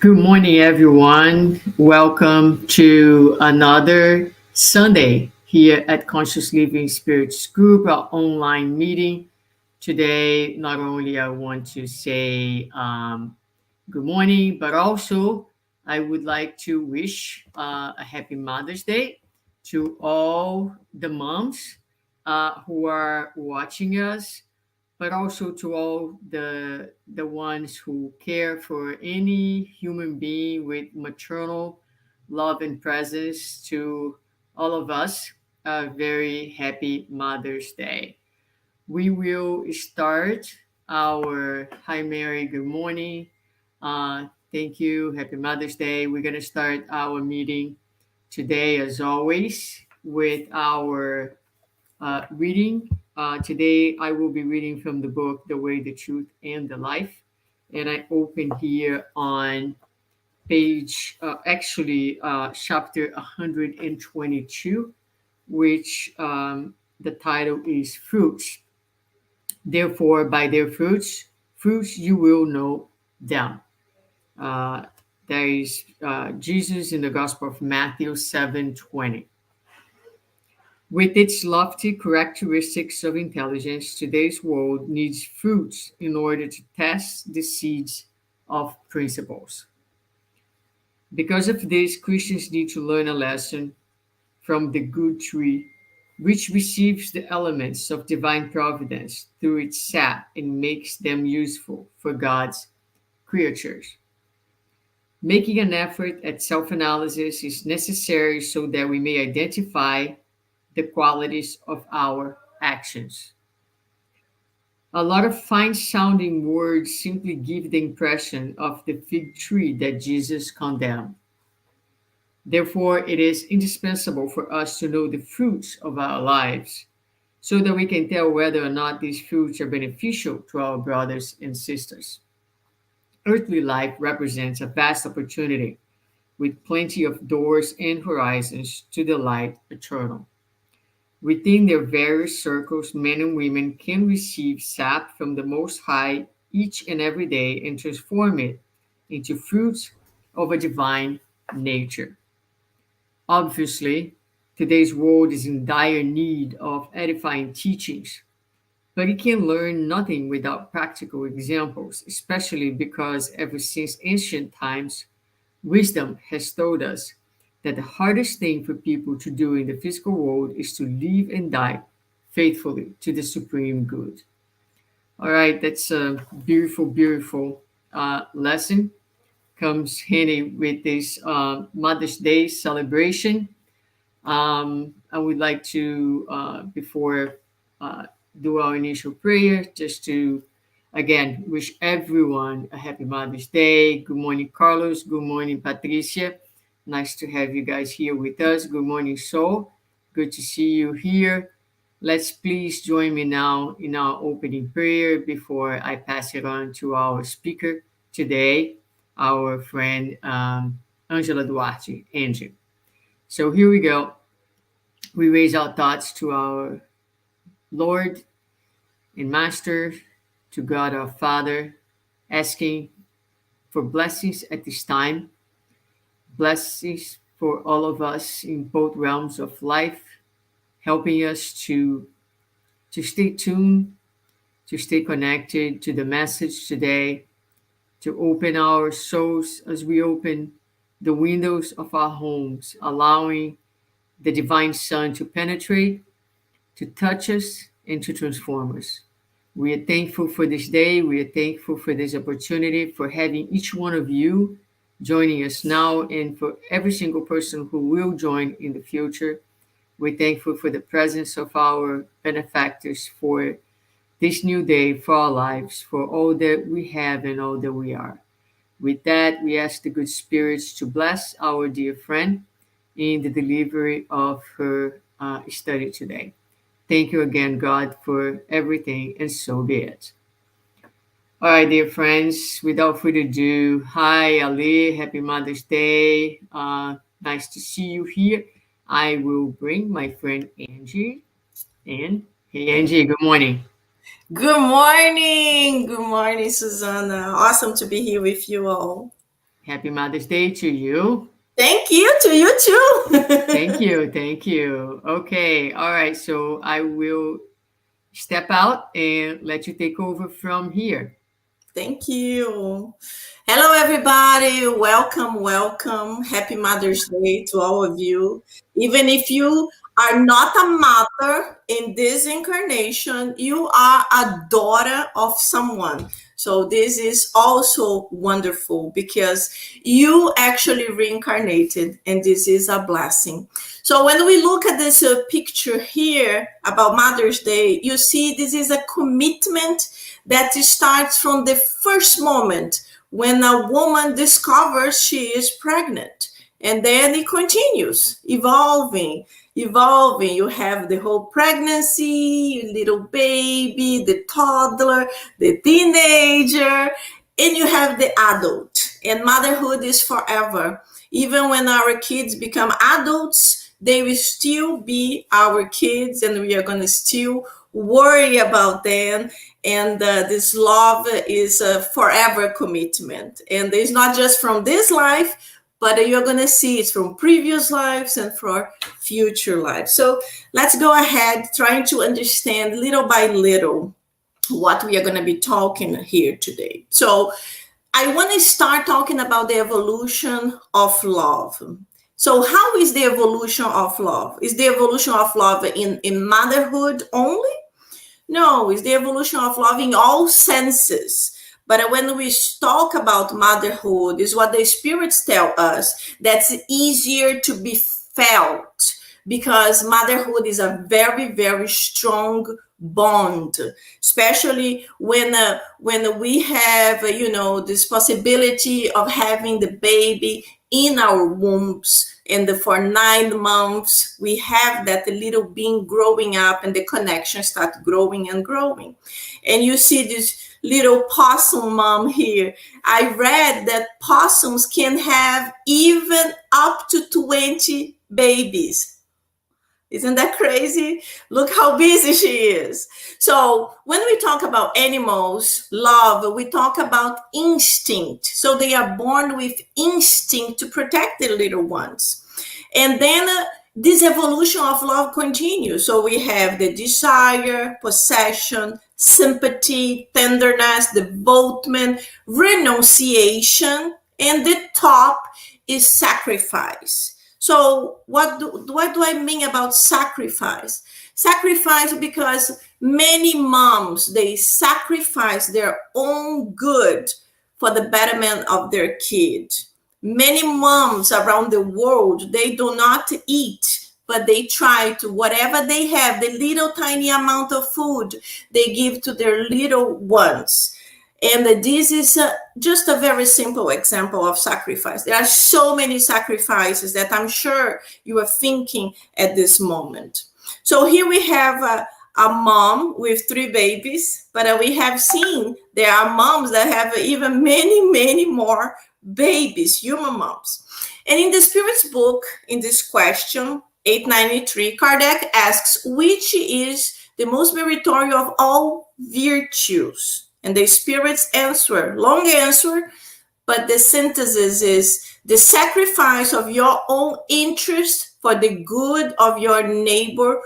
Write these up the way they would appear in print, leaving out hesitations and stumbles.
Good morning, everyone. Welcome to another Sunday here at Conscious Living Spirits Group, our online meeting. Today, not only I want to say good morning, but also I would like to wish a happy Mother's Day to all the moms who are watching us, but also to all the ones who care for any human being with maternal love and presence. To all of us, a very happy Mother's Day. We will start our Hi Mary, good morning. Thank you. Happy Mother's Day. We're going to start our meeting today, as always, with our reading. Today, I will be reading from the book The Way, the Truth, and the Life. And I open here on page, chapter 122, which the title is Fruits. Therefore, by their fruits you will know them. Uh, there is Jesus in the Gospel of Matthew 7:20. With its lofty characteristics of intelligence, today's world needs fruits in order to test the seeds of principles. Because of this, Christians need to learn a lesson from the good tree, which receives the elements of divine providence through its sap and makes them useful for God's creatures. Making an effort at self analysis is necessary so that we may identify the qualities of our actions. A lot of fine sounding words simply give the impression of the fig tree that Jesus condemned. Therefore, it is indispensable for us to know the fruits of our lives so that we can tell whether or not these fruits are beneficial to our brothers and sisters. Earthly life represents a vast opportunity with plenty of doors and horizons to the light eternal. Within their various circles, men and women can receive sap from the Most High each and every day and transform it into fruits of a divine nature. Obviously, today's world is in dire need of edifying teachings, but it can learn nothing without practical examples, especially because ever since ancient times, wisdom has told us that the hardest thing for people to do in the physical world is to live and die faithfully to the supreme good. All right, that's a beautiful, beautiful lesson. Comes handy with this Mother's Day celebration. I would like to, before uh, do our initial prayer, just to again wish everyone a happy Mother's Day. Good morning, Carlos. Good morning, Patricia. Nice to have you guys here with us. Good morning, Sol. Good to see you here. Let's please join me now in our opening prayer before I pass it on to our speaker today, our friend Angela Duarte, Angie. So here we go. We raise our thoughts to our Lord and Master, to God our Father, asking for blessings at this time, blessings for all of us in both realms of life, helping us to stay tuned, to stay connected to the message today, to open our souls as we open the windows of our homes, allowing the divine sun to penetrate, to touch us, and to transform us. We are thankful for this day. We are thankful for this opportunity, for having each one of you joining us now, and for every single person who will join in the future. We're thankful for the presence of our benefactors, for this new day, for our lives, for all that we have and all that we are. With that, we ask the good spirits to bless our dear friend in the delivery of her study today. Thank you again, God, for everything, and so be it. All right, dear friends, without further ado, hi, Ali, happy Mother's Day. Nice to see you here. I will bring my friend Angie in. Hey, Angie, good morning. Good morning. Good morning, Susanna. Awesome to be here with you all. Happy Mother's Day to you. Thank you to you Thank too. you. Thank you. Okay. All right. So I will step out and let you take over from here. Thank you. Hello, everybody. Welcome, welcome. Happy Mother's Day to all of you. Even if you are not a mother in this incarnation, you are a daughter of someone. So, this is also wonderful because you actually reincarnated, and this is a blessing. So, when we look at this picture here about Mother's Day, you see this is a commitment that starts from the first moment when a woman discovers she is pregnant. And then it continues evolving, evolving. You have the whole pregnancy, little baby, the toddler, the teenager, and you have the adult. And motherhood is forever. Even when our kids become adults, they will still be our kids, and we are going to still worry about them. And this love is a forever commitment, and it's not just from this life, but you're going to see it's from previous lives and for future lives. So let's go ahead trying to understand little by little what we are going to be talking here today. So I want to start talking about the evolution of love. So how is the evolution of love? Is the evolution of love in motherhood only? No, it's the evolution of love in all senses. But when we talk about motherhood, is what the spirits tell us that's easier to be felt because motherhood is a very, very strong bond, especially when we have this possibility of having the baby in our wombs, and for 9 months we have that little being growing up, and the connection start growing and growing. And you see this little possum mom here. I read that possums can have even up to 20 babies. Isn't that crazy? Look how busy she is. So, when we talk about animals, love, we talk about instinct. So, they are born with instinct to protect their little ones. And then this evolution of love continues. So, we have the desire, possession, sympathy, tenderness, devotement, renunciation, and the top is sacrifice. So what do I mean about sacrifice? Sacrifice because many moms, they sacrifice their own good for the betterment of their kid. Many moms around the world, they do not eat, but they try to, whatever they have, the little tiny amount of food, they give to their little ones. And this is just a very simple example of sacrifice. There are so many sacrifices that I'm sure you are thinking at this moment. So here we have a mom with 3 babies, but we have seen there are moms that have even many, many more babies, human moms. And in the Spirit's book, in this question, 893, Kardec asks, which is the most meritorious of all virtues? And the Spirit's answer, long answer, but the synthesis is the sacrifice of your own interest for the good of your neighbor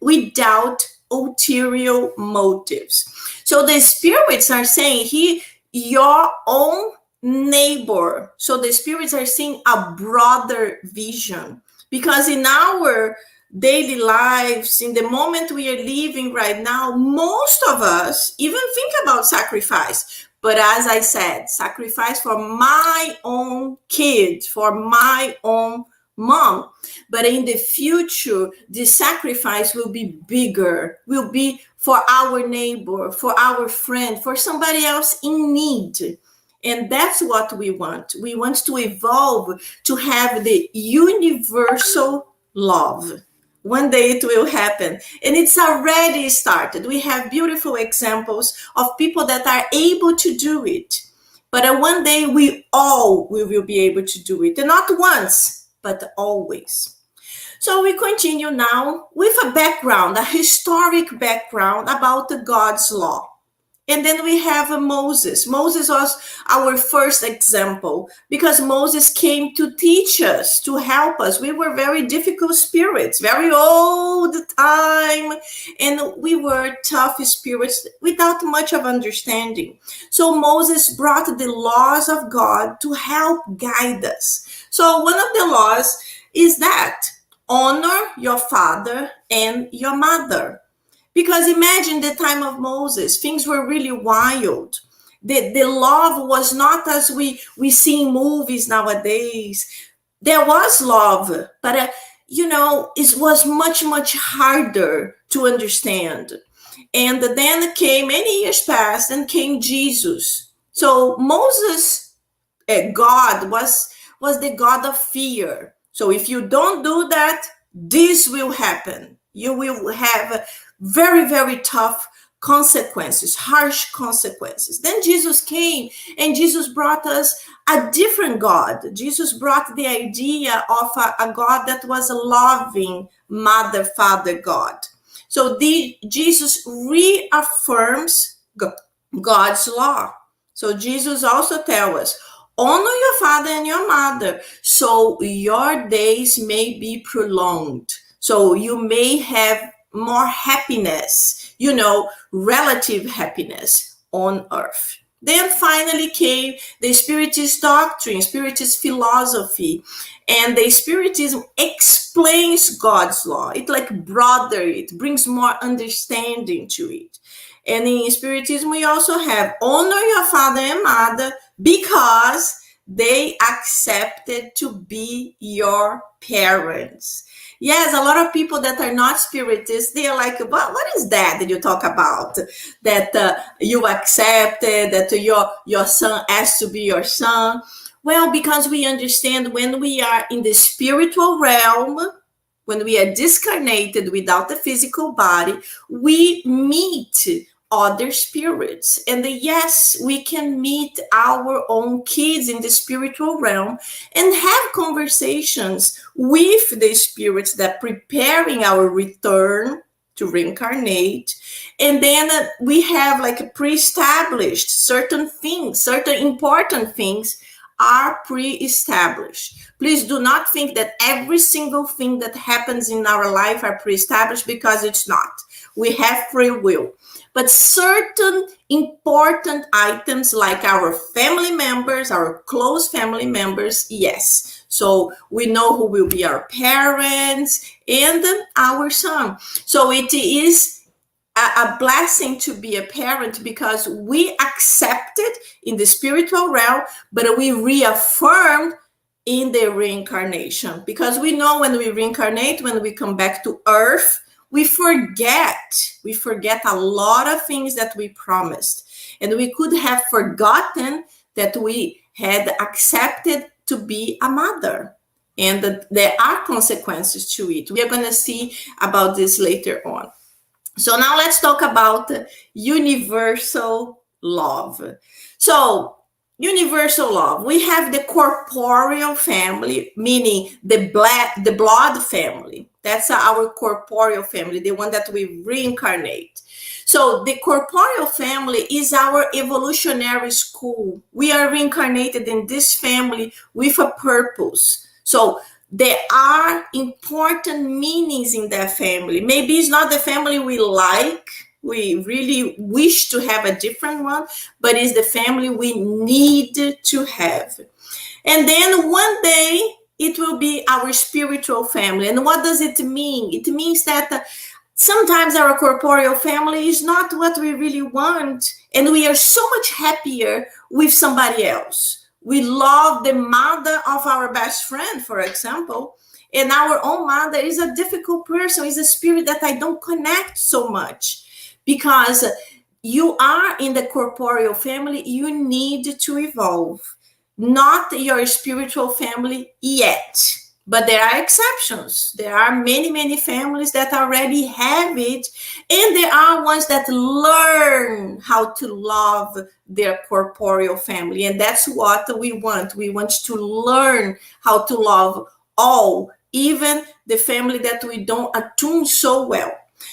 without ulterior motives. So the spirits are saying your own neighbor. So the spirits are seeing a broader vision, because in our daily lives, in the moment we are living right now, most of us even think about sacrifice. But as I said, sacrifice for my own kids, for my own mom. But in the future, the sacrifice will be bigger, will be for our neighbor, for our friend, for somebody else in need. And that's what we want. We want to evolve to have the universal love. One day it will happen. And it's already started. We have beautiful examples of people that are able to do it. But one day we all will be able to do it. And not once, but always. So we continue now with a background, a historic background about the God's law. And then we have Moses. Moses was our first example because Moses came to teach us, to help us. We were very difficult spirits, very old time, and we were tough spirits without much of understanding. So Moses brought the laws of God to help guide us. So one of the laws is that honor your father and your mother. Because imagine the time of Moses, things were really wild. The love was not as we see in movies nowadays. There was love, but it was much, much harder to understand. And then came, many years passed, and came Jesus. So Moses, God was the God of fear. So if you don't do that, this will happen. You will have very, very tough consequences, harsh consequences. Then Jesus came, and Jesus brought us a different God. Jesus brought the idea of a God that was a loving mother, father God. So Jesus reaffirms God's law. So Jesus also tells us, honor your father and your mother, so your days may be prolonged. So you may have more happiness, relative happiness on earth. Then finally came the Spiritist doctrine, Spiritist philosophy, and the Spiritism explains God's law. It it brings more understanding to it. And in Spiritism, we also have honor your father and mother because they accepted to be your parents. Yes, a lot of people that are not spiritists, they are like, what is that you talk about? That you accepted, that your son has to be your son. Well, because we understand when we are in the spiritual realm, when we are discarnated without the physical body, we meet other spirits. And yes, we can meet our own kids in the spiritual realm and have conversations with the spirits that preparing our return to reincarnate. And then we have pre-established certain things, certain important things are pre-established. Please do not think that every single thing that happens in our life are pre-established, because it's not. We have free will. But certain important items like our family members, our close family members, yes. So we know who will be our parents and our son. So it is a blessing to be a parent because we accept it in the spiritual realm, but we reaffirm in the reincarnation. Because we know when we reincarnate, when we come back to earth, we forget a lot of things that we promised. And we could have forgotten that we had accepted to be a mother. And there are consequences to it. We are going to see about this later on. So now let's talk about universal love. So universal love, we have the corporeal family, meaning the blood family. That's our corporeal family, the one that we reincarnate. So the corporeal family is our evolutionary school. We are reincarnated in this family with a purpose. So there are important meanings in that family. Maybe it's not the family we like. We really wish to have a different one, but it's the family we need to have. And then one day it will be our spiritual family. And what does it mean? It means that sometimes our corporeal family is not what we really want, and we are so much happier with somebody else. We love the mother of our best friend, for example, and our own mother is a difficult person, is a spirit that I don't connect so much. Because you are in the corporeal family, you need to evolve. Not your spiritual family yet. But there are exceptions. There are many, many families that already have it. And there are ones that learn how to love their corporeal family. And that's what we want. We want to learn how to love all, even the family that we don't attune so well.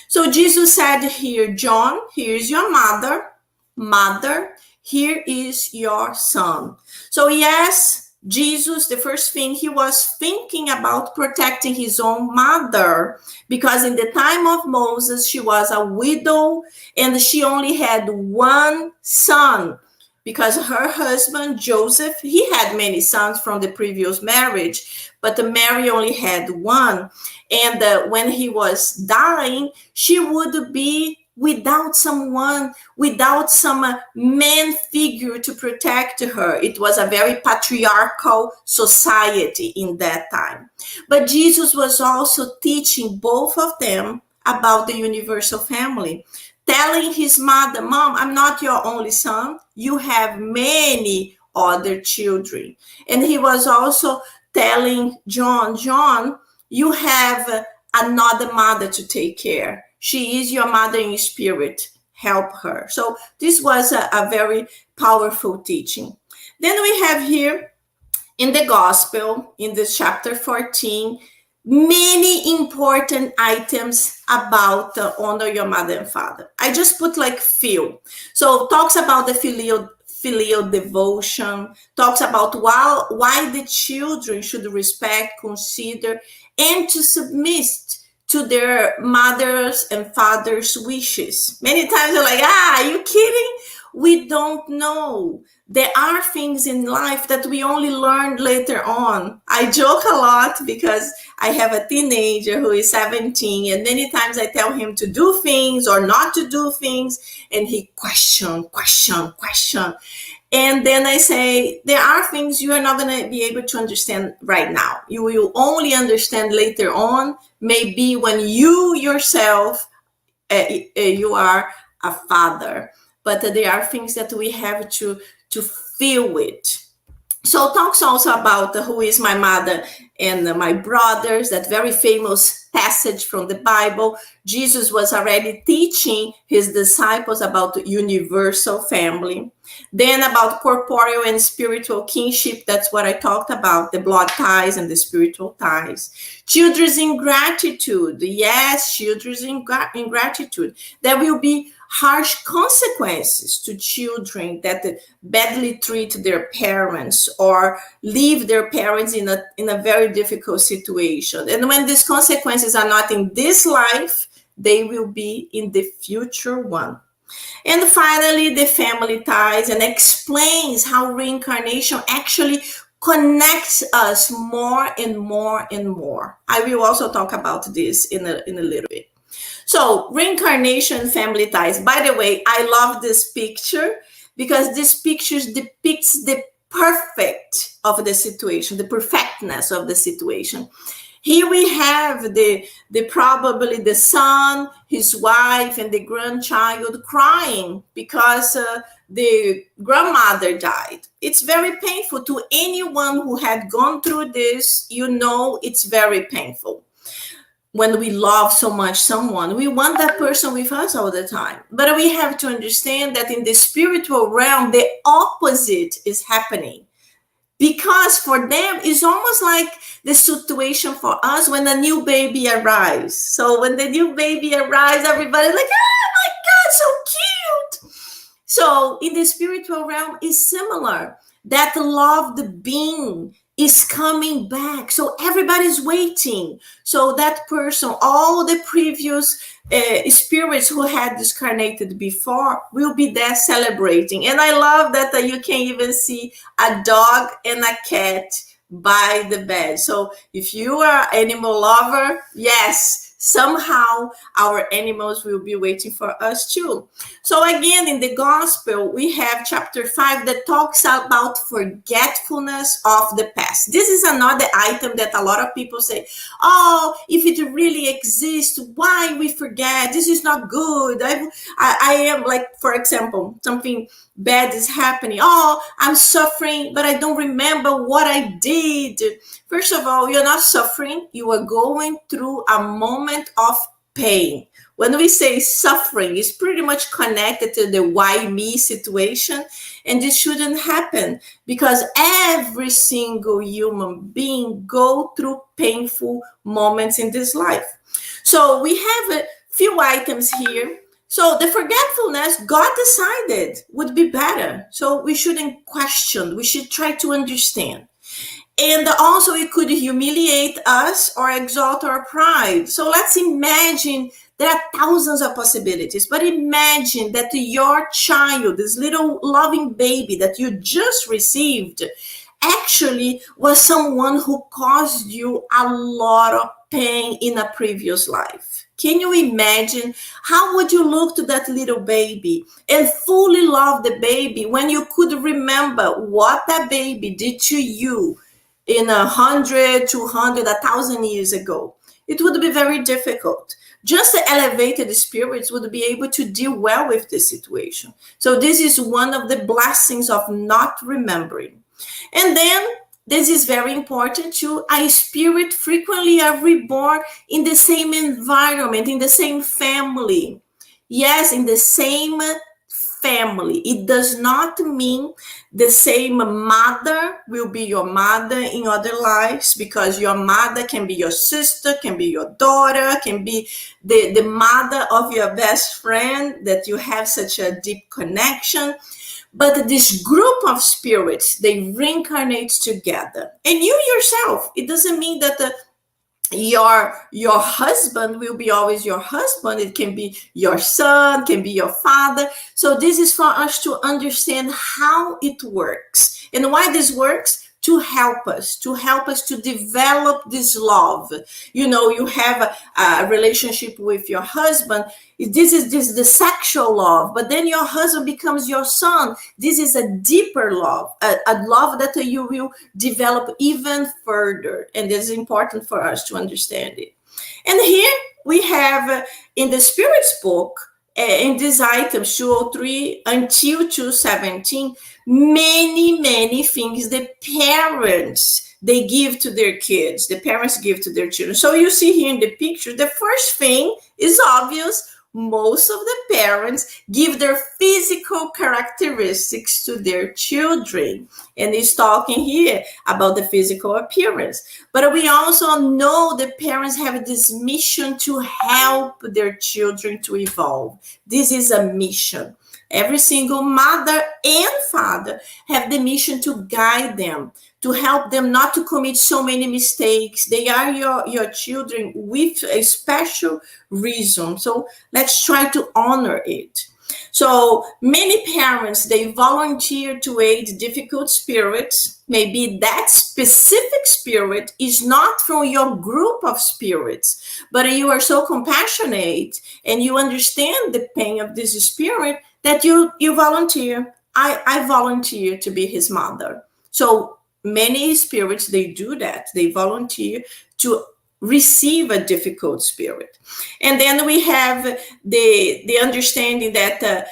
So Jesus said here, John, here's your mother. mother, here is your son. So yes, Jesus, the first thing he was thinking about protecting his own mother, because in the time of Moses, she was a widow and she only had one son, because her husband, Joseph, he had many sons from the previous marriage, but Mary only had one. And when he was dying, she would be without someone, without some man figure to protect her. It was a very patriarchal society in that time. But Jesus was also teaching both of them about the universal family, telling his mother, Mom, I'm not your only son. You have many other children. And he was also telling John, you have another mother to take care. She is your mother in spirit. Help her. So this was a very powerful teaching. Then we have here in the gospel, in this chapter 14, many important items about honor your mother and father. I just put like few. So talks about the filial devotion, talks about why the children should respect, consider, and to submit to their mothers and fathers' wishes. Many times they're like, are you kidding? We don't know. There are things in life that we only learn later on. I joke a lot because I have a teenager who is 17, and many times I tell him to do things or not to do things, and he question. And then I say, there are things you are not going to be able to understand right now. You will only understand later on, maybe when you yourself, you are a father. But there are things that we have to feel with. So talks also about who is my mother and my brothers, that very famous passage from the Bible. Jesus was already teaching his disciples about the universal family. Then about corporeal and spiritual kinship, that's what I talked about, the blood ties and the spiritual ties. Children's ingratitude, yes, children's ingratitude. There will be harsh consequences to children that badly treat their parents or leave their parents in a very difficult situation. And when these consequences are not in this life, they will be in the future one. And finally, the family ties, and explains how reincarnation actually connects us more and more and more. I will also talk about this in a little bit. So reincarnation, family ties. By the way, I love this picture because this picture depicts the perfect of the situation, the perfectness of the situation. Here we have the probably the son, his wife, and the grandchild crying because the grandmother died. It's very painful to anyone who had gone through this. You know, it's very painful. When we love so much someone, we want that person with us all the time. But we have to understand that in the spiritual realm, the opposite is happening. Because for them, it's almost like the situation for us when a new baby arrives. So when the new baby arrives, everybody's like, oh my God, so cute. So in the spiritual realm, it's similar. That loved being is coming back. So everybody's waiting. So that person, all the previous spirits who had discarnated before will be there celebrating. And I love that you can even see a dog and a cat by the bed. So if you are an animal lover, yes, somehow our animals will be waiting for us too. So again, in the gospel, we have chapter 5 that talks about forgetfulness of the past. This is another item that a lot of people say, oh, if it really exists, why we forget? This is not good. I am like, for example, something bad is happening. Oh, I'm suffering, but I don't remember what I did. First of all, you're not suffering. You are going through a moment of pain. When we say suffering, it's pretty much connected to the why me situation. And this shouldn't happen because every single human being go through painful moments in this life. So we have a few items here. So the forgetfulness, God decided would be better. So we shouldn't question. We should try to understand. And also it could humiliate us or exalt our pride. So let's imagine there are thousands of possibilities, but imagine that your child, this little loving baby that you just received, actually was someone who caused you a lot of pain in a previous life. Can you imagine how would you look to that little baby and fully love the baby when you could remember what that baby did to you in 100, 200, 1,000 years ago? It would be very difficult. Just the elevated spirits would be able to deal well with this situation. So this is one of the blessings of not remembering. And then this is very important too. A spirit frequently are reborn in the same environment, in the same family. Yes, in the same family. It does not mean the same mother will be your mother in other lives, because your mother can be your sister, can be your daughter, can be the mother of your best friend that you have such a deep connection. But this group of spirits, they reincarnate together. And you yourself, it doesn't mean that your husband will be always your husband. It can be your son, can be your father. So this is for us to understand how it works and why this works, to help us to develop this love. You have a relationship with your husband. This is the sexual love, but then your husband becomes your son. This is a deeper love, a love that you will develop even further, and it's important for us to understand it. And here we have in the Spirit's book, in these items 203 until 217, many things the parents they give to their kids, the parents give to their children. So you see here in the picture, the first thing is obvious. Most of the parents give their physical characteristics to their children. And he's talking here about the physical appearance. But we also know the parents have this mission to help their children to evolve. This is a mission. Every single mother and father have the mission to guide them, to help them not to commit so many mistakes. They are your children with a special reason. So let's try to honor it. So many parents, they volunteer to aid difficult spirits. Maybe that specific spirit is not from your group of spirits, but you are so compassionate and you understand the pain of this spirit that you volunteer. I volunteer to be his mother. So many spirits, they do that. They volunteer to receive a difficult spirit. And then we have the understanding that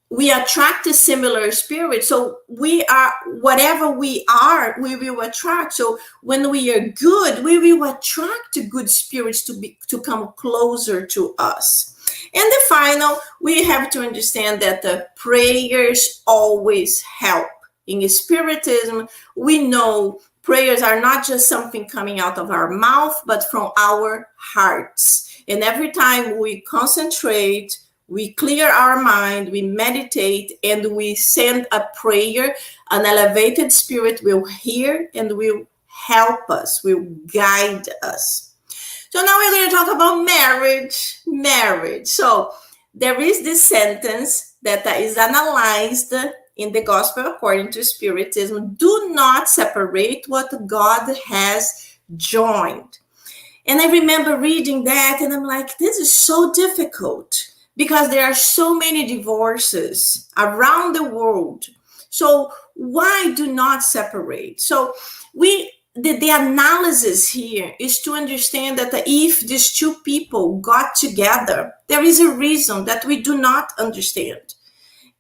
we attract a similar spirit. So we are, whatever we are, we will attract. So when we are good, we will attract good spirits to come closer to us. And the final, we have to understand that the prayers always help. In Spiritism, we know prayers are not just something coming out of our mouth, but from our hearts. And every time we concentrate, we clear our mind, we meditate, and we send a prayer, an elevated spirit will hear and will help us, will guide us. So now we're going to talk about marriage. So there is this sentence that is analyzed in the Gospel according to Spiritism: do not separate what God has joined. And I remember reading that and I'm like, this is so difficult because there are so many divorces around the world. So why do not separate? So the analysis here is to understand that if these two people got together, there is a reason that we do not understand.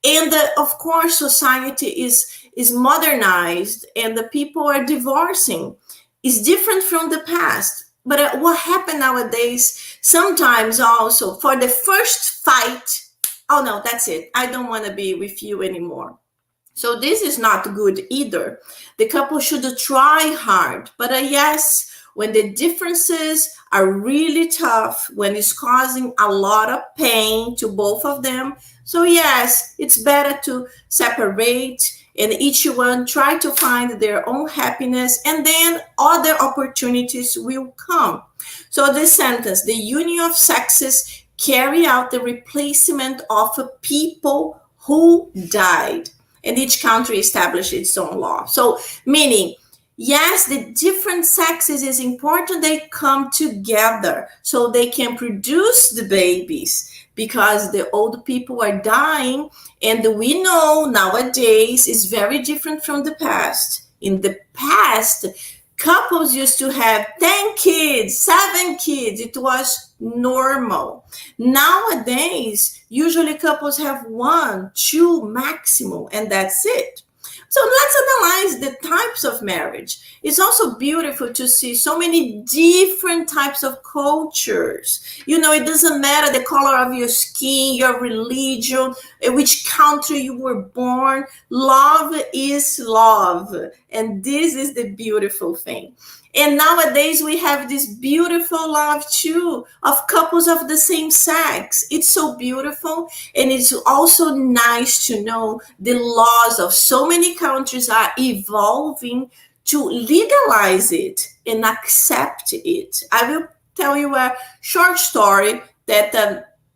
And of course, society is modernized and the people are divorcing. It's different from the past. But what happened nowadays, sometimes also for the first fight, oh no, that's it. I don't want to be with you anymore. So this is not good either. The couple should try hard. But yes, when the differences are really tough, when it's causing a lot of pain to both of them. So yes, it's better to separate and each one try to find their own happiness, and then other opportunities will come. So the sentence, the union of sexes carry out the replacement of people who died, and each country established its own law. So meaning, yes, the different sexes is important they come together so they can produce the babies, because the old people are dying, and we know nowadays is very different from the past. In the past, couples used to have 10 kids, 7 kids. It was normal. Nowadays, usually couples have 1, 2 maximum, and that's it. So let's analyze the types of marriage. It's also beautiful to see so many different types of cultures. You know, it doesn't matter the color of your skin, your religion, which country you were born. Love is love. And this is the beautiful thing. And nowadays we have this beautiful love too of couples of the same sex. It's so beautiful. And it's also nice to know the laws of so many countries are evolving to legalize it and accept it. I will tell you a short story that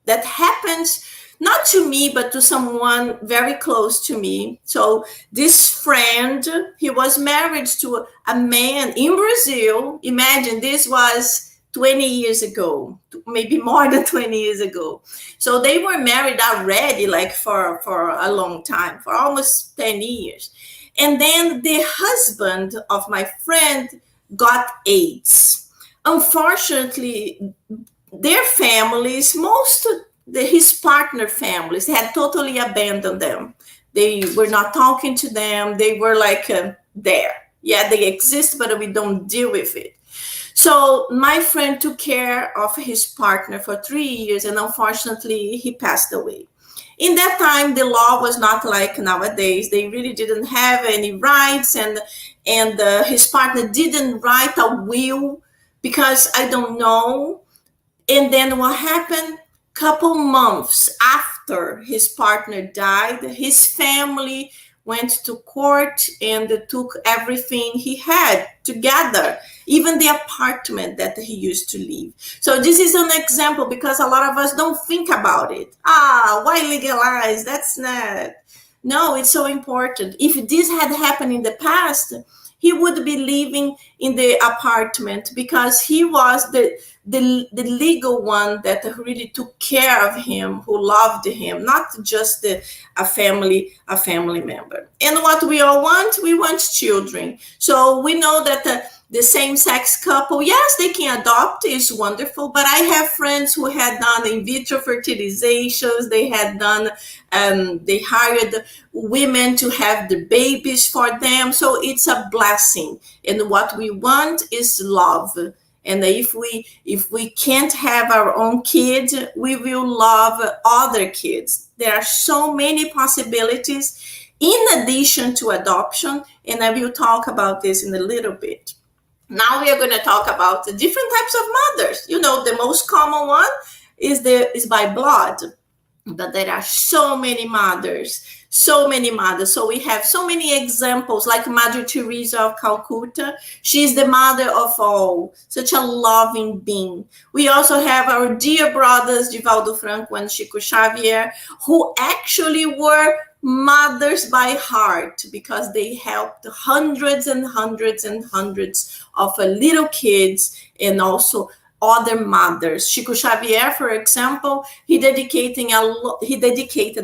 happens not to me, but to someone very close to me. So this friend, he was married to a man in Brazil. Imagine, this was 20 years ago, maybe more than 20 years ago. So they were married already, like for a long time, for almost 10 years. And then the husband of my friend got AIDS. Unfortunately, their families, his partner families had totally abandoned them. They were not talking to them. They were like there. Yeah, they exist, but we don't deal with it. So my friend took care of his partner for 3 years, and unfortunately, he passed away. In that time, the law was not like nowadays. They really didn't have any rights, and his partner didn't write a will, because I don't know. And then what happened? Couple months after his partner died, his family went to court and took everything he had together, even the apartment that he used to live. So this is an example, because a lot of us don't think about it. Why legalize? That's not. No, it's so important. If this had happened in the past, he would be living in the apartment, because he was the legal one that really took care of him, who loved him, not just a family member. And what we all want, we want children. So we know that the same-sex couple, yes, they can adopt, is wonderful, but I have friends who had done in vitro fertilizations. They had done, they hired women to have the babies for them. So it's a blessing. And what we want is love. And if we can't have our own kids, we will love other kids. There are so many possibilities in addition to adoption, and I will talk about this in a little bit. Now we are going to talk about the different types of mothers. You know, the most common one is by blood, but there are so many mothers. So we have so many examples, like Mother Teresa of Calcutta. She's the mother of all, such a loving being. We also have our dear brothers, Divaldo Franco and Chico Xavier, who actually were mothers by heart, because they helped hundreds and hundreds and hundreds of little kids, and also other mothers. Chico Xavier, for example, he dedicated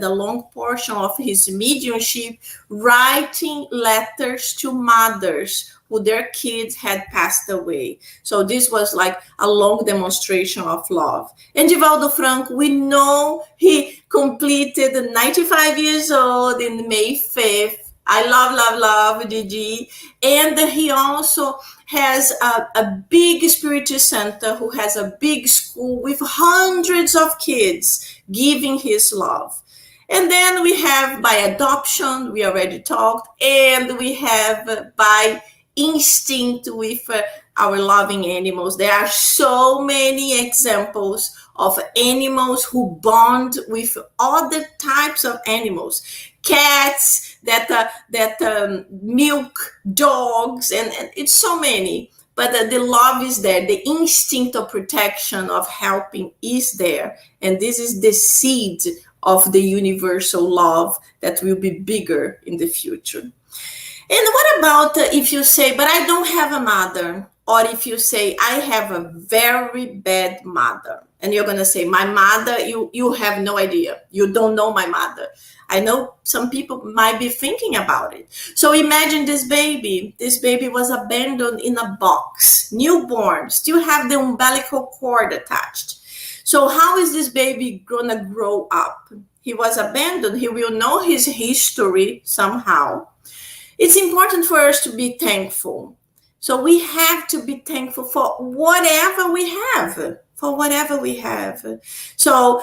a long portion of his mediumship writing letters to mothers who their kids had passed away. So this was like a long demonstration of love. And Divaldo Franco, we know he completed 95 years old in May 5th. I love Didi. And he also has a big Spiritist center, who has a big school with hundreds of kids giving his love. And then we have by adoption, we already talked, and we have by instinct with our loving animals. There are so many examples of animals who bond with other types of animals, cats that milk dogs, and it's so many. But the love is there. The instinct of protection, of helping is there. And this is the seed of the universal love that will be bigger in the future. And what about if you say, but I don't have a mother? Or if you say, I have a very bad mother. And you're going to say, my mother, you have no idea. You don't know my mother. I know some people might be thinking about it. So imagine this baby. This baby was abandoned in a box, newborn, still have the umbilical cord attached. So how is this baby going to grow up? He was abandoned. He will know his history somehow. It's important for us to be thankful. So we have to be thankful for whatever we have, So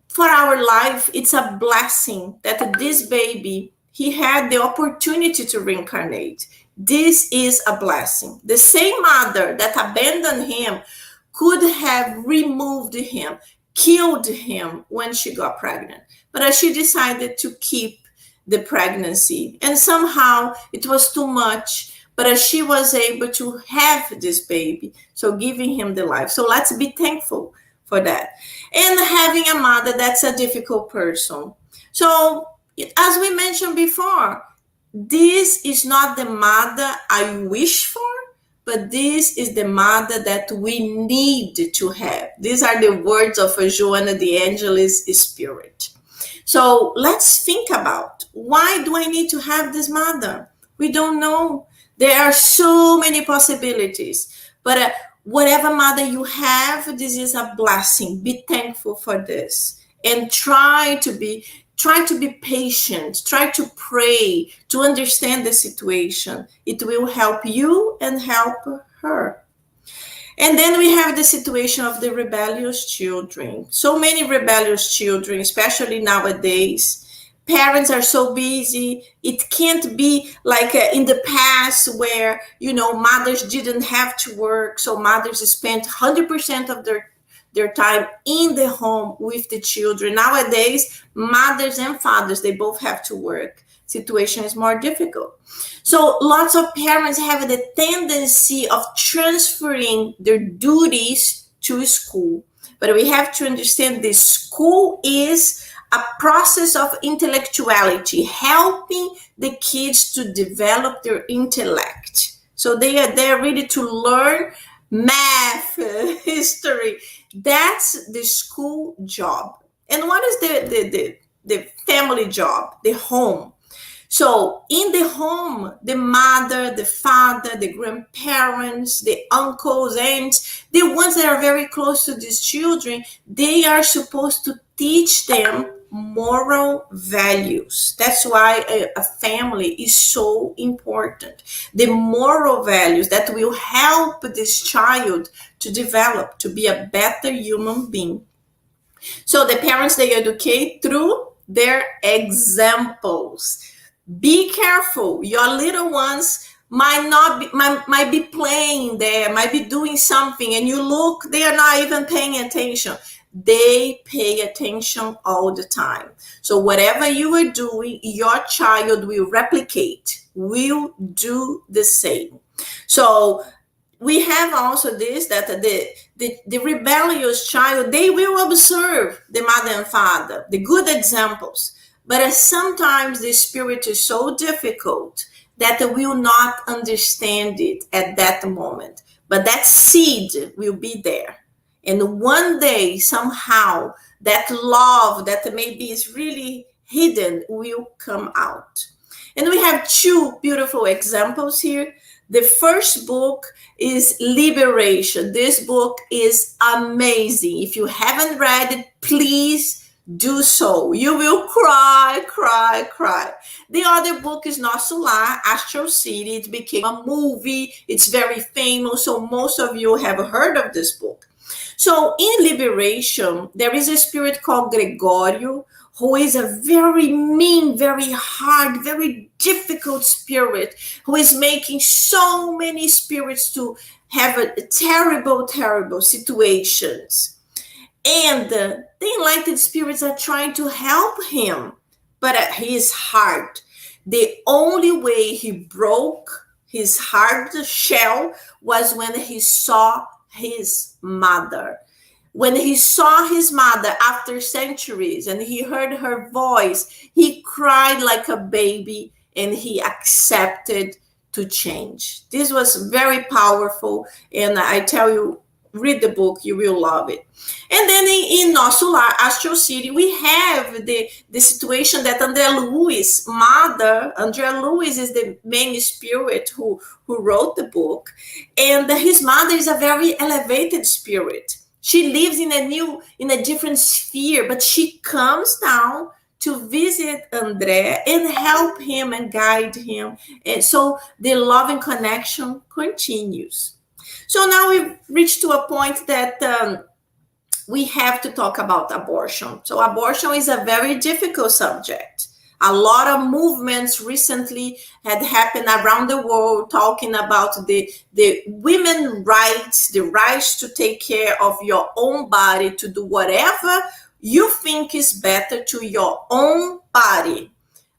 for our life, it's a blessing that this baby, he had the opportunity to reincarnate. This is a blessing. The same mother that abandoned him could have removed him, killed him when she got pregnant. But she decided to keep the pregnancy. And somehow it was too much, but she was able to have this baby, so giving him the life. So let's be thankful for that. And having a mother that's a difficult person. So as we mentioned before, this is not the mother I wish for, but this is the mother that we need to have. These are the words of Joanna de Angelis' spirit. So let's think about, why do I need to have this mother? We don't know. There are so many possibilities. But whatever mother you have, this is a blessing. Be thankful for this. And try to be patient. Try to pray, to understand the situation. It will help you and help her. And then we have the situation of the rebellious children. So many rebellious children, especially nowadays. Parents are so busy. It can't be like in the past where, mothers didn't have to work. So mothers spent 100% of their time in the home with the children. Nowadays, mothers and fathers, they both have to work. Situation is more difficult. So lots of parents have the tendency of transferring their duties to school. But we have to understand the school is a process of intellectuality, helping the kids to develop their intellect. So they're ready to learn math, history. That's the school job. And what is the family job, the home? So in the home, the mother, the father, the grandparents, the uncles, aunts, the ones that are very close to these children, they are supposed to teach them moral values. That's why a family is so important. The moral values that will help this child to develop, to be a better human being. So the parents, they educate through their examples. Be careful. Your little ones might be playing there, might be doing something, and you look, they are not even paying attention. They pay attention all the time. So whatever you are doing, your child will replicate, will do the same. So we have also this, that the rebellious child, they will observe the mother and father, the good examples. But sometimes the spirit is so difficult that they will not understand it at that moment. But that seed will be there. And one day, somehow, that love that maybe is really hidden will come out. And we have two beautiful examples here. The first book is Liberation. This book is amazing. If you haven't read it, please do so. You will cry, cry, cry. The other book is Nosso Astral City. It became a movie. It's very famous. So most of you have heard of this book. So in Liberation, there is a spirit called Gregorio who is a very mean, very hard, very difficult spirit, who is making so many spirits to have a terrible, terrible situations. And the enlightened spirits are trying to help him, but his heart, the only way he broke his hard shell was when he saw his mother. When he saw his mother after centuries and he heard her voice, he cried like a baby and he accepted to change. This was very powerful. And I tell you, read the book, you will love it. And then in Nosso Lar, Astral City, we have the situation that Andrea Lewis' mother, Andrea Lewis is the main spirit who wrote the book. And his mother is a very elevated spirit. She lives in a different sphere, but she comes down to visit André and help him and guide him. And so the loving connection continues. So now we've reached to a point that we have to talk about abortion. So abortion is a very difficult subject. A lot of movements recently had happened around the world talking about the women's rights, the rights to take care of your own body, to do whatever you think is better to your own body.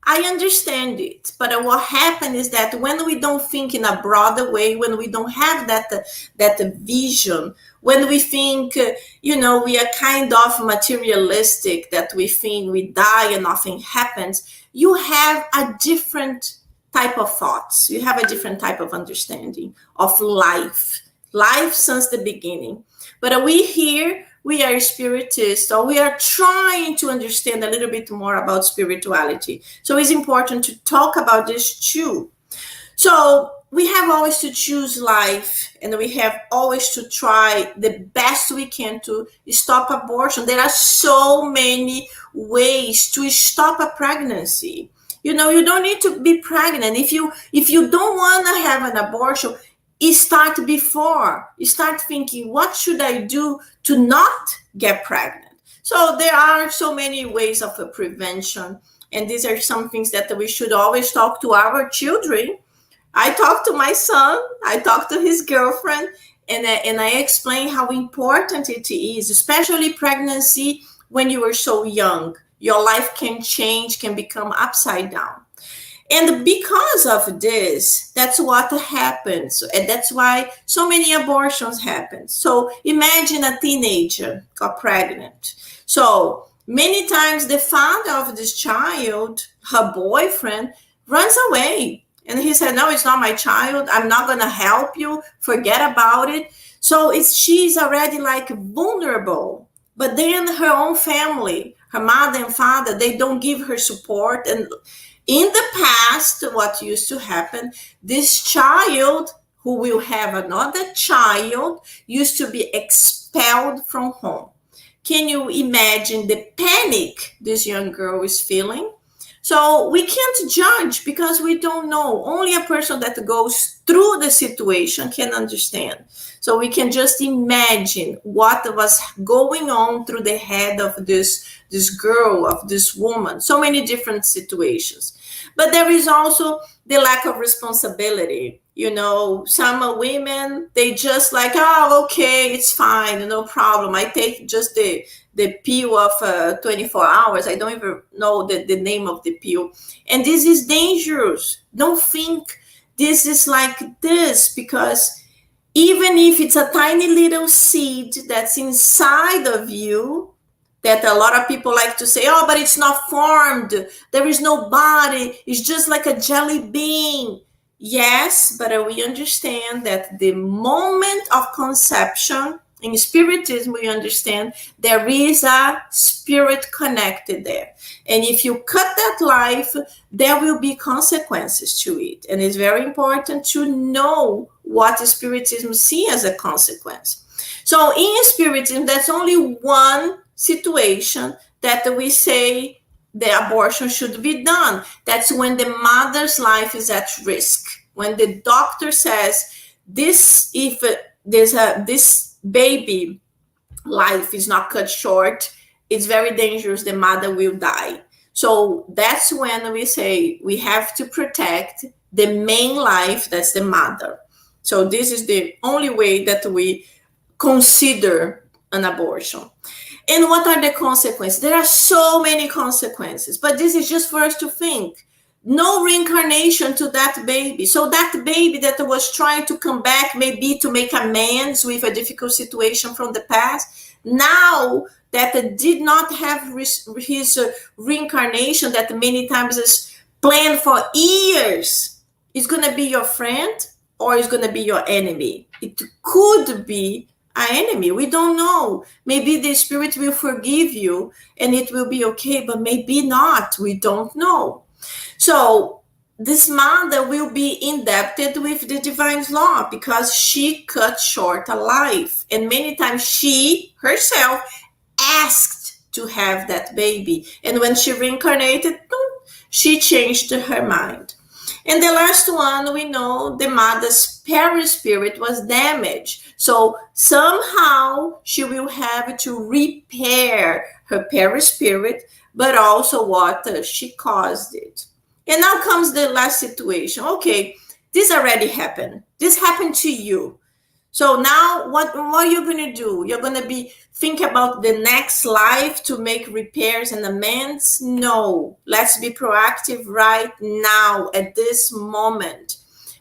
I understand it, but what happened is that when we don't think in a broader way, when we don't have that vision, when we think, we are kind of materialistic, that we think we die and nothing happens, you have a different type of thoughts. You have a different type of understanding of life since the beginning. But we are spiritists, or we are trying to understand a little bit more about spirituality. So it's important to talk about this too. So we have always to choose life, and we have always to try the best we can to stop abortion. There are so many ways to stop a pregnancy. You don't need to be pregnant. If you don't want to have an abortion, start before. You start thinking, what should I do to not get pregnant? So there are so many ways of prevention, and these are some things that we should always talk to our children. I talk to my son, I talk to his girlfriend, and I explain how important it is, especially pregnancy when you are so young. Your life can change, can become upside down. And because of this, that's what happens. And that's why so many abortions happen. So imagine a teenager got pregnant. So many times the father of this child, her boyfriend, runs away. And he said, no, it's not my child. I'm not going to help you. Forget about it. So she's already like vulnerable. But then her own family, her mother and father, they don't give her support. And in the past, what used to happen, this child who will have another child used to be expelled from home. Can you imagine the panic this young girl is feeling? So we can't judge because we don't know. Only a person that goes through the situation can understand. So we can just imagine what was going on through the head of this girl, of this woman. So many different situations. But there is also the lack of responsibility. Some women, they just like, oh, okay, it's fine, no problem. I take just the pill of 24 hours. I don't even know the name of the pill. And this is dangerous. Don't think this is like this, because even if it's a tiny little seed that's inside of you, that a lot of people like to say, oh, but it's not formed. There is no body. It's just like a jelly bean. Yes, but we understand that the moment of conception, in Spiritism, we understand there is a spirit connected there. And if you cut that life, there will be consequences to it. And it's very important to know what Spiritism sees as a consequence. So in Spiritism, that's only one situation that we say the abortion should be done. That's when the mother's life is at risk. When the doctor says if this baby life is not cut short, it's very dangerous. The mother will die. So that's when we say we have to protect the main life, that's the mother. So this is the only way that we consider an abortion. And what are the consequences? There are so many consequences, but this is just for us to think. No reincarnation to that baby. So that baby that was trying to come back, maybe to make amends with a difficult situation from the past, now that did not have his reincarnation that many times is planned for years, is going to be your friend or is going to be your enemy. It could be an enemy. We don't know. Maybe the spirit will forgive you and it will be okay, but maybe not. We don't know. So this mother will be indebted with the divine law because she cut short a life. And many times she herself asked to have that baby. And when she reincarnated, she changed her mind. And the last one, we know the mother's perispirit was damaged. So somehow she will have to repair her perispirit, but also what she caused it. And now comes the last situation. Okay, this already happened. This happened to you. So now what are you going to do? You're going to be think about the next life to make repairs and amends? No, let's be proactive right now at this moment.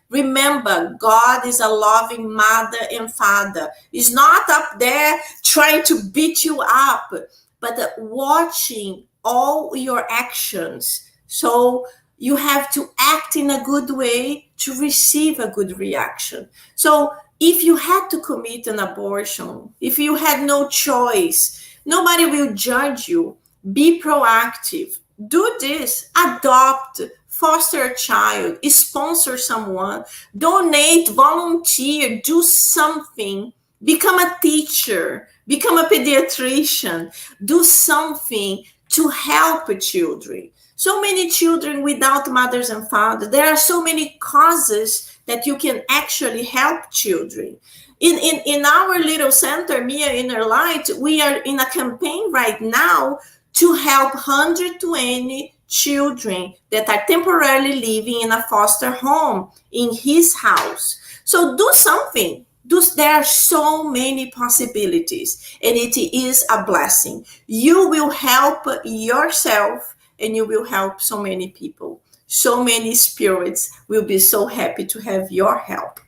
Remember, God is a loving mother and father. He's not up there trying to beat you up, but watching all your actions. So you have to act in a good way to receive a good reaction. So if you had to commit an abortion, if you had no choice, nobody will judge you. Be proactive. Do this. Adopt. Foster a child. Sponsor someone. Donate. Volunteer. Do something. Become a teacher. Become a pediatrician. Do something to help children. So many children without mothers and fathers. There are so many causes that you can actually help children. In our little center, Mia Inner Light, we are in a campaign right now to help 120 children that are temporarily living in a foster home in his house. So do something. There are so many possibilities, and it is a blessing. You will help yourself, and you will help so many people. So many spirits will be so happy to have your help.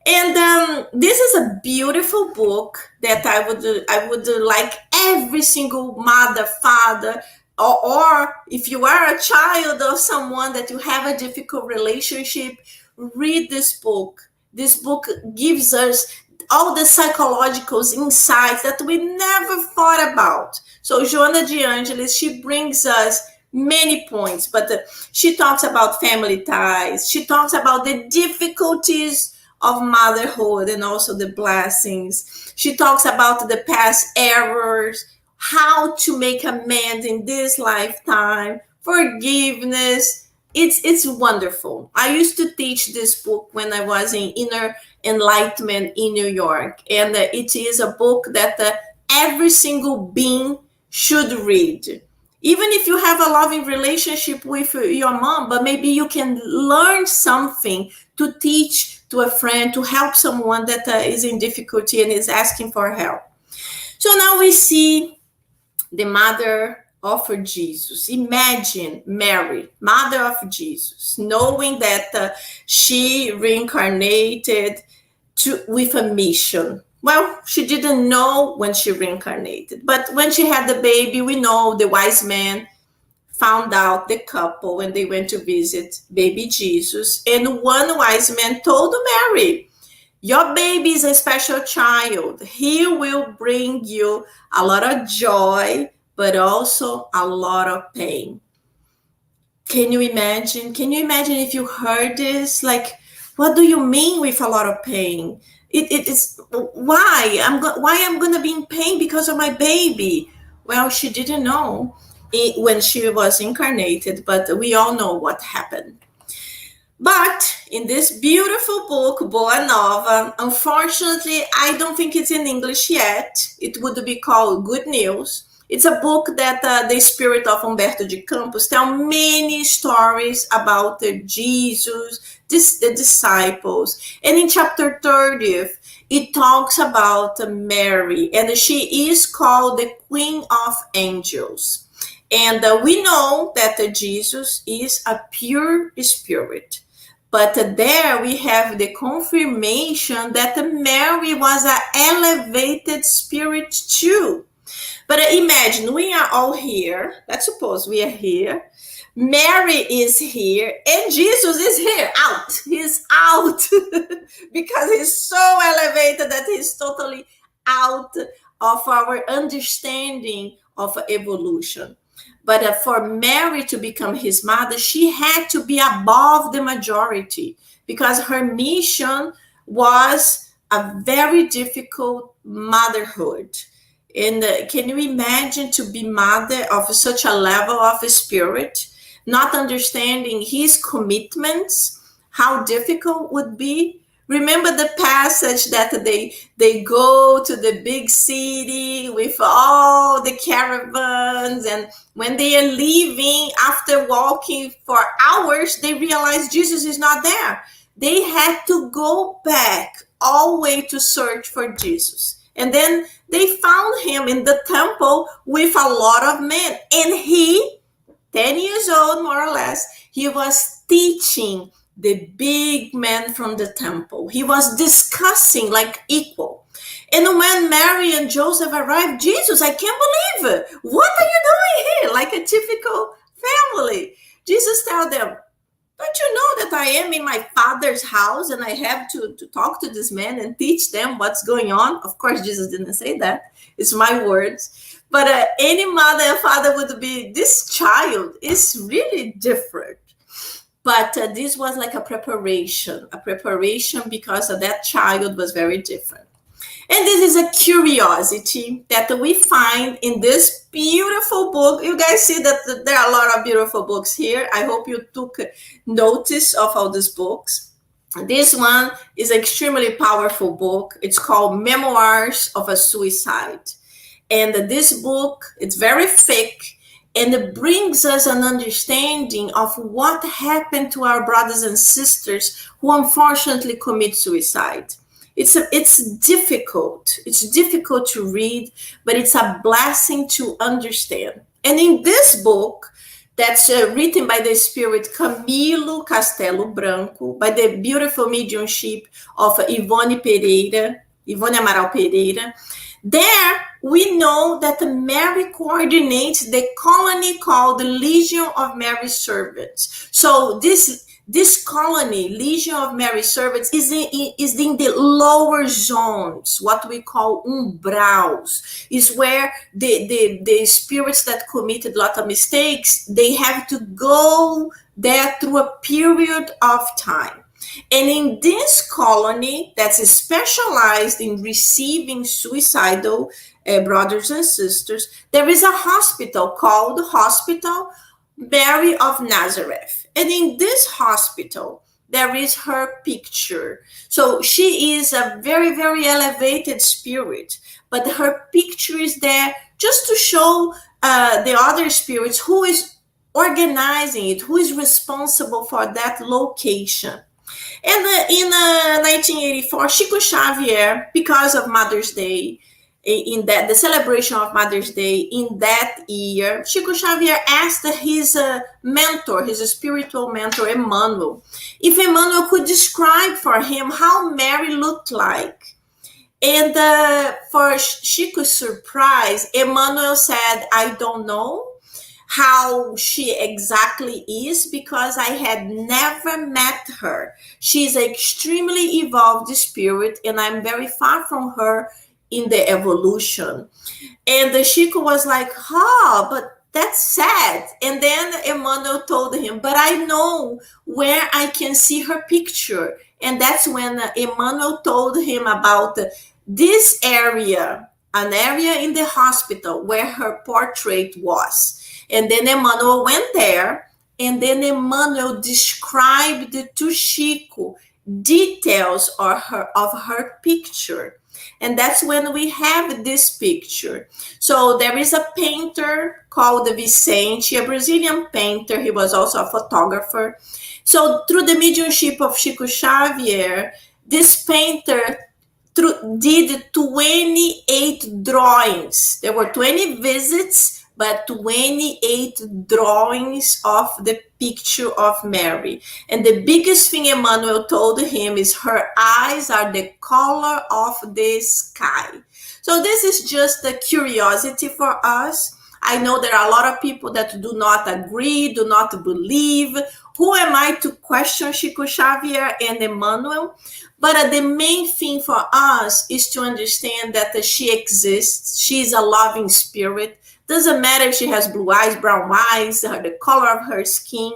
And this is a beautiful book that I would like every single mother, father, or if you are a child of someone that you have a difficult relationship, read this book. This book gives us all the psychological insights that we never thought about. So Joana de Angelis, she brings us many points, but she talks about family ties. She talks about the difficulties of motherhood and also the blessings. She talks about the past errors, how to make amends in this lifetime, forgiveness. It's wonderful. I used to teach this book when I was in Inner Enlightenment in New York, and it is a book that every single being should read. Even if you have a loving relationship with your mom, but maybe you can learn something to teach to a friend, to help someone that is in difficulty and is asking for help. So now we see the mother of Jesus. Imagine Mary, mother of Jesus, knowing that she reincarnated with a mission. Well, she didn't know when she reincarnated, but when she had the baby, we know the wise men found out the couple when they went to visit baby Jesus. And one wise man told Mary, your baby is a special child. He will bring you a lot of joy, but also a lot of pain. Can you imagine? Can you imagine if you heard this? Like, what do you mean with a lot of pain? It is why I'm going to be in pain because of my baby. Well, she didn't know when she was incarnated, but we all know what happened. But in this beautiful book, Boa Nova, unfortunately, I don't think it's in English yet. It would be called Good News. It's a book that the spirit of Humberto de Campos tell many stories about Jesus, the disciples. And in chapter 30, it talks about Mary, and she is called the Queen of Angels. And we know that Jesus is a pure spirit. But there we have the confirmation that Mary was an elevated spirit too. But imagine we are all here. Let's suppose we are here. Mary is here and Jesus is here, out. He's out because he's so elevated that he's totally out of our understanding of evolution. But for Mary to become his mother, she had to be above the majority because her mission was a very difficult motherhood. And can you imagine to be mother of such a level of spirit, not understanding his commitments, how difficult would be? Remember the passage that they go to the big city with all the caravans, and when they are leaving after walking for hours, they realize Jesus is not there. They had to go back all the way to search for Jesus. And then they found him in the temple with a lot of men. And he, 10 years old, more or less, he was teaching the big men from the temple. He was discussing like equal. And when Mary and Joseph arrived, Jesus, I can't believe it. What are you doing here? Like a typical family. Jesus told them, don't you know that I am in my father's house and I have to talk to this man and teach them what's going on? Of course, Jesus didn't say that. It's my words. But any mother and father would be, this child is really different. But this was like a preparation because that child was very different. And this is a curiosity that we find in this beautiful book. You guys see that there are a lot of beautiful books here. I hope you took notice of all these books. This one is an extremely powerful book. It's called Memoirs of a Suicide. And this book, it's very thick, and it brings us an understanding of what happened to our brothers and sisters who unfortunately commit suicide. It's difficult. It's difficult to read, but it's a blessing to understand. And in this book, that's written by the spirit Camilo Castelo Branco, by the beautiful mediumship of Ivone Amaral Pereira, there we know that Mary coordinates the colony called the Legion of Mary Servants. So this colony, Legion of Mary Servants, is in the lower zones, what we call umbrals, is where the spirits that committed a lot of mistakes, they have to go there through a period of time. And in this colony that's specialized in receiving suicidal brothers and sisters, there is a hospital called Hospital Mary of Nazareth. And in this hospital, there is her picture. So she is a very, very elevated spirit, but her picture is there just to show the other spirits who is organizing it, who is responsible for that location. And in 1984, Chico Xavier, because of Mother's Day, in that the celebration of Mother's Day in that year, Chico Xavier asked his mentor, his spiritual mentor, Emmanuel, if Emmanuel could describe for him how Mary looked like. And for Chico's surprise, Emmanuel said, I don't know how she exactly is because I had never met her. She's an extremely evolved spirit and I'm very far from her in the evolution. And the Chico was like, but that's sad. And then Emmanuel told him, but I know where I can see her picture. And that's when Emmanuel told him about this area, an area in the hospital where her portrait was. And then Emmanuel went there, and then Emmanuel described to Chico details of her picture. And that's when we have this picture. So there is a painter called Vicente, a Brazilian painter. He was also a photographer. So through the mediumship of Chico Xavier, this painter did 28 drawings. There were 20 visits, but 28 drawings of the picture of Mary. And the biggest thing Emmanuel told him is her eyes are the color of the sky. So this is just a curiosity for us. I know there are a lot of people that do not agree, do not believe. Who am I to question Chico Xavier and Emmanuel? But the main thing for us is to understand that she exists. She's a loving spirit. Doesn't matter if she has blue eyes, brown eyes, the color of her skin,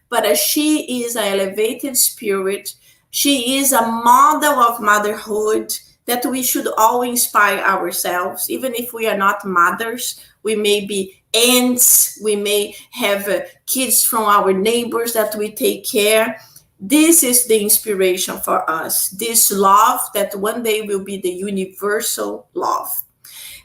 but she is an elevated spirit. She is a model of motherhood that we should all inspire ourselves, even if we are not mothers. We may be aunts, we may have kids from our neighbors that we take care. This is the inspiration for us, this love that one day will be the universal love.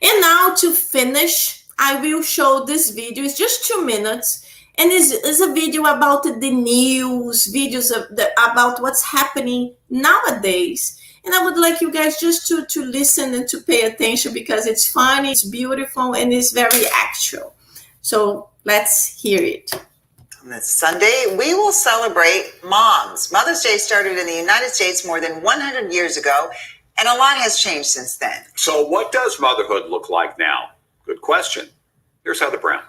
And now to finish, I will show this video. It's just 2 minutes. And it's a video about the news, videos about what's happening nowadays. And I would like you guys just to listen and to pay attention because it's funny, it's beautiful, and it's very actual. So let's hear it. On this Sunday, we will celebrate moms. Mother's Day started in the United States more than 100 years ago, and a lot has changed since then. So what does motherhood look like now? Good question. Here's Heather Brown.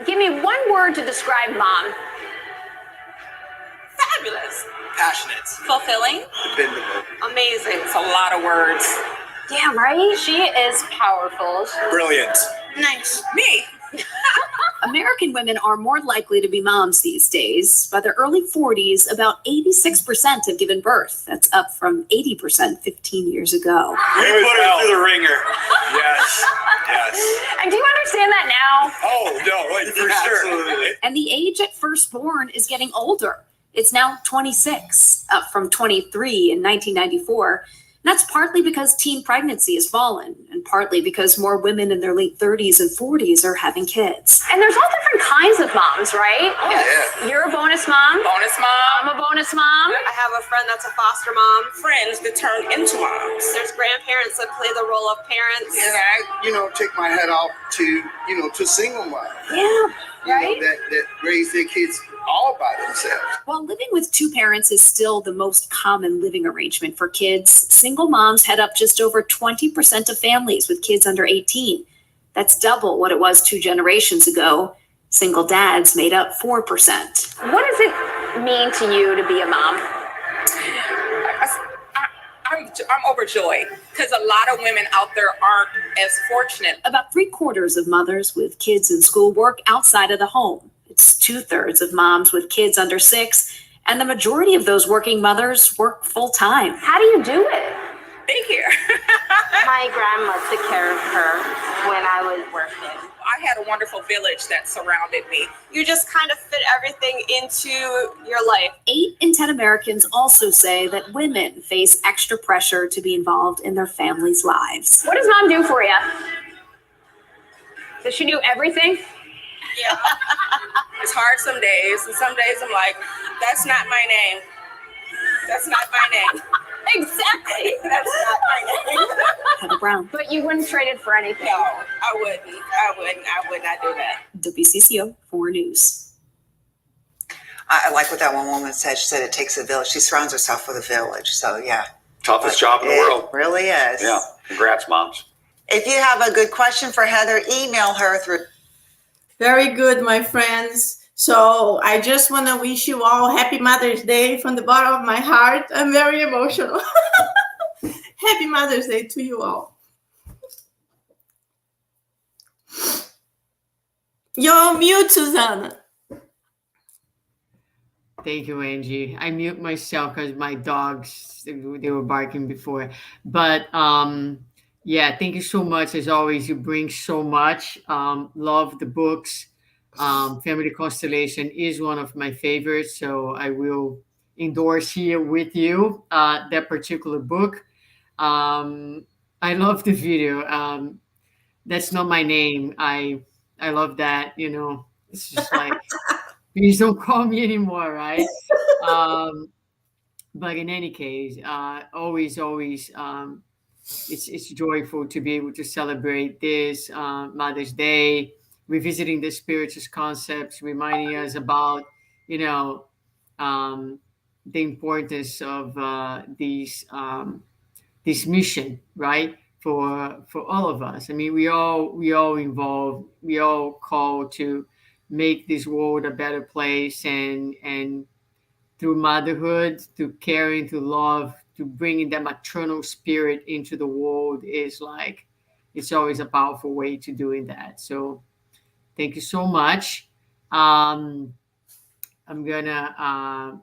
Give me one word to describe mom. Fabulous. Passionate. Fulfilling. Dependable. Amazing. It's a lot of words. Damn right. She is powerful. Brilliant. Nice. Me. American women are more likely to be moms these days. By their early 40s, about 86% have given birth. That's up from 80% 15 years ago. We put her through the ringer. Yes. Yes. And do you understand that now? Oh, no, wait, for sure. Absolutely. And the age at firstborn is getting older. It's now 26, up from 23 in 1994. And that's partly because teen pregnancy has fallen, and partly because more women in their late 30s and 40s are having kids. And there's all different kinds of moms, right? Yeah. You're a bonus mom. Bonus mom. I'm a bonus mom. I have a friend that's a foster mom. Friends that turn into moms. There's grandparents that play the role of parents. And I, take my hat off to, to single moms. Yeah. Right? That raise their kids all by themselves. While living with two parents is still the most common living arrangement for kids, single moms head up just over 20% of families with kids under 18. That's double what it was 2 generations ago. Single dads made up 4%. What does it mean to you to be a mom? I'm overjoyed because a lot of women out there aren't as fortunate. About 3/4 of mothers with kids in school work outside of the home. It's 2/3 of moms with kids under 6, and the majority of those working mothers work full time. How do you do it? Daycare. My grandma took care of her when I was working. I had a wonderful village that surrounded me. You just kind of fit everything into your life. 8 in 10 Americans also say that women face extra pressure to be involved in their families' lives. What does mom do for you? Does she do everything? Yeah. It's hard some days, and some days I'm like, that's not my name. That's not my name. Exactly. That's not my name. Heather Brown. But you wouldn't trade it for anything. No, I wouldn't. I would not do that. WCCO 4 News. I like what that one woman said. She said it takes a village. She surrounds herself with a village. So, yeah. Toughest job in the world. It really is. Yeah. Congrats, moms. If you have a good question for Heather, email her through. Very good, my friends. So I just want to wish you all happy Mother's Day from the bottom of my heart. I'm very emotional. Happy Mother's Day to you all. You're on mute, Susanna. Thank you, Angie. I mute myself because my dogs, they were barking before. But yeah, thank you so much. As always, you bring so much. Love the books. Family Constellation is one of my favorites, so I will endorse here with you that particular book. I love the video. That's not my name. I love that. It's just like, please don't call me anymore, right? Um, but in any case, always, it's joyful to be able to celebrate this Mother's Day, revisiting the Spiritist concepts, reminding us about, you know, um, the importance of this mission, right? For all of us. I mean, we all involved, we all called to make this world a better place, and through motherhood, through caring, through love, to bringing that maternal spirit into the world is like, it's always a powerful way to doing that. So thank you so much. I'm gonna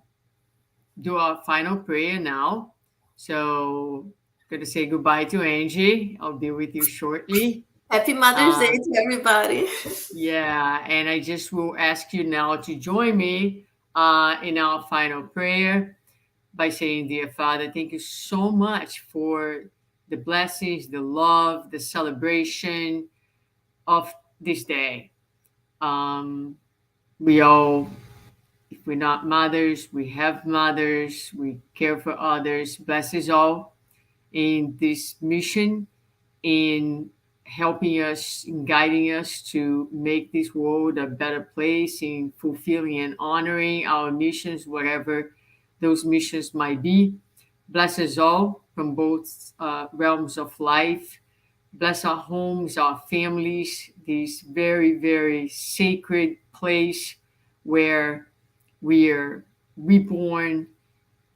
do our final prayer now. So gonna say goodbye to Angie. I'll be with you shortly. Happy Mother's Day to everybody. Yeah, and I just will ask you now to join me in our final prayer by saying, Dear Father, thank you so much for the blessings, the love, the celebration of this day. We all, if we're not mothers, we have mothers, we care for others. Bless us all in this mission, in helping us, in guiding us to make this world a better place, in fulfilling and honoring our missions, whatever those missions might be. Bless us all from both realms of life. Bless our homes, our families, this very, very sacred place where we are reborn,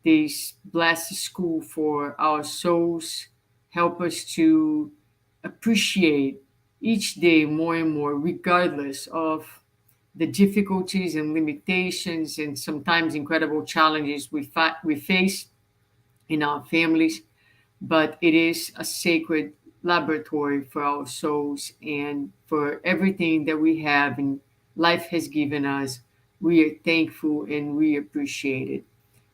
this blessed school for our souls. Help us to appreciate each day more and more, regardless of the difficulties and limitations and sometimes incredible challenges we face in our families. But it is a sacred laboratory for our souls and for everything that we have and life has given us. We are thankful and we appreciate it.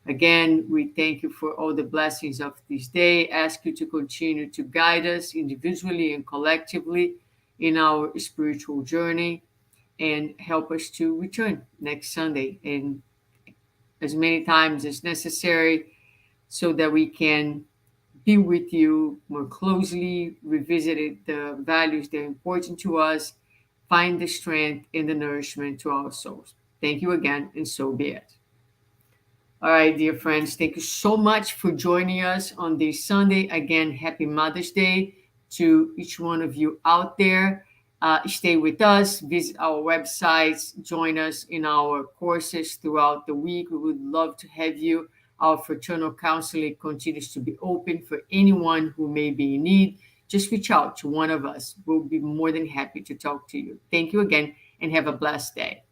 Again, we thank you for all the blessings of this day. Ask you to continue to guide us individually and collectively in our spiritual journey, and help us to return next Sunday and as many times as necessary so that we can be with you more closely, revisit the values that are important to us, find the strength and the nourishment to our souls. Thank you again, and so be it. All right, dear friends, thank you so much for joining us on this Sunday. Again, happy Mother's Day to each one of you out there. Stay with us, visit our websites, join us in our courses throughout the week. We would love to have you. Our fraternal counseling continues to be open for anyone who may be in need. Just reach out to one of us. We'll be more than happy to talk to you. Thank you again, and have a blessed day.